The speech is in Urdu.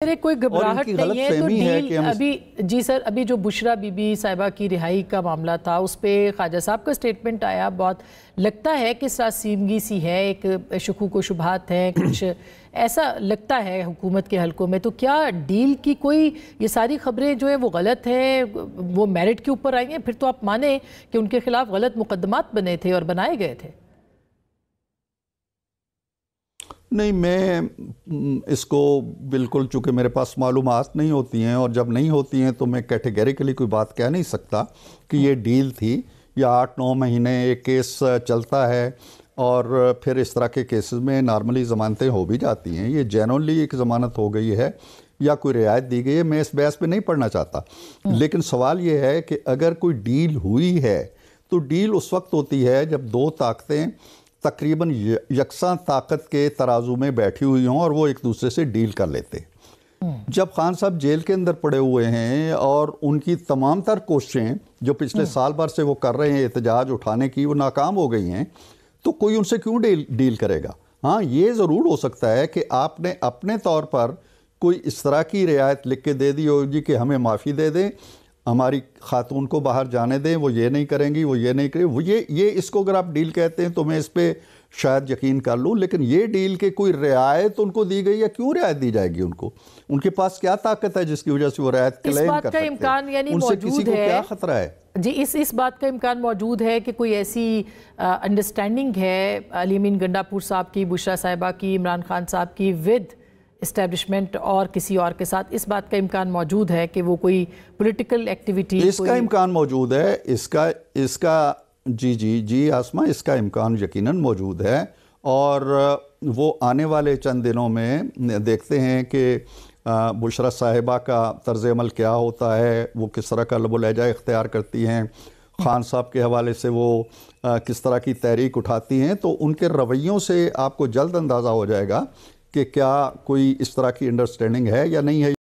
اگر کوئی گھبراہٹ نہیں ہے تو ڈیل ابھی جی سر ابھی جو بشرا بی بی صاحبہ کی رہائی کا معاملہ تھا اس پہ خواجہ صاحب کا سٹیٹمنٹ آیا، بہت لگتا ہے کہ سراسیمگی سی ہے، ایک شکوک و شبہات ہیں، کچھ ایسا لگتا ہے حکومت کے حلقوں میں، تو کیا ڈیل کی کوئی یہ ساری خبریں جو ہیں وہ غلط ہیں، وہ میرٹ کے اوپر آئی ہیں؟ پھر تو آپ مانیں کہ ان کے خلاف غلط مقدمات بنے تھے اور بنائے گئے تھے۔ نہیں، میں اس کو بالکل، چونکہ میرے پاس معلومات نہیں ہوتی ہیں، اور جب نہیں ہوتی ہیں تو میں کیٹیگریکلی کوئی بات کہہ نہیں سکتا کہ یہ ڈیل تھی، یا 8-9 مہینے ایک کیس چلتا ہے اور پھر اس طرح کے کیسز میں نارملی ضمانتیں ہو بھی جاتی ہیں، یہ جینولی ایک ضمانت ہو گئی ہے یا کوئی رعایت دی گئی ہے، میں اس بحث پہ نہیں پڑھنا چاہتا۔ لیکن سوال یہ ہے کہ اگر کوئی ڈیل ہوئی ہے تو ڈیل اس وقت ہوتی ہے جب دو طاقتیں تقریباً یکساں طاقت کے ترازو میں بیٹھی ہوئی ہوں اور وہ ایک دوسرے سے ڈیل کر لیتے۔ جب خان صاحب جیل کے اندر پڑے ہوئے ہیں اور ان کی تمام تر کوششیں جو پچھلے سال بھر سے وہ کر رہے ہیں احتجاج اٹھانے کی، وہ ناکام ہو گئی ہیں، تو کوئی ان سے کیوں ڈیل کرے گا؟ ہاں، یہ ضرور ہو سکتا ہے کہ آپ نے اپنے طور پر کوئی اس طرح کی رعایت لکھ کے دے دی ہو جی کہ ہمیں معافی دے دیں، ہماری خاتون کو باہر جانے دیں، وہ یہ نہیں کریں گی، وہ یہ نہیں کریں گی، یہ اس کو اگر آپ ڈیل کہتے ہیں تو میں اس پہ شاید یقین کر لوں، لیکن یہ ڈیل کے کوئی رعایت ان کو دی گئی ہے، کیوں رعایت دی جائے گی ان کو؟ ان کے پاس کیا طاقت ہے جس کی وجہ سے وہ رعایت کلیم کر سکتے ہیں؟ اس بات کا امکان یعنی ان سے کسی کو کیا خطرہ ہے؟ جی اس بات کا امکان موجود ہے کہ کوئی ایسی انڈرسٹینڈنگ ہے علی امین گنڈاپور صاحب کی، بشرا صاحبہ کی، عمران خان صاحب کی ود اسٹیبلشمنٹ اور کسی اور کے ساتھ، اس بات کا امکان موجود ہے کہ وہ کوئی پولیٹیکل ایکٹیویٹی؟ اس کا امکان موجود ہے، اس کا جی آسمہ، اس کا امکان یقیناً موجود ہے، اور وہ آنے والے چند دنوں میں دیکھتے ہیں کہ بشرا صاحبہ کا طرز عمل کیا ہوتا ہے، وہ کس طرح کا لب و لہجہ اختیار کرتی ہیں، خان صاحب کے حوالے سے وہ کس طرح کی تحریک اٹھاتی ہیں، تو ان کے رویوں سے آپ کو جلد اندازہ ہو جائے گا کہ کیا کوئی اس طرح کی انڈرسٹینڈنگ ہے یا نہیں ہے۔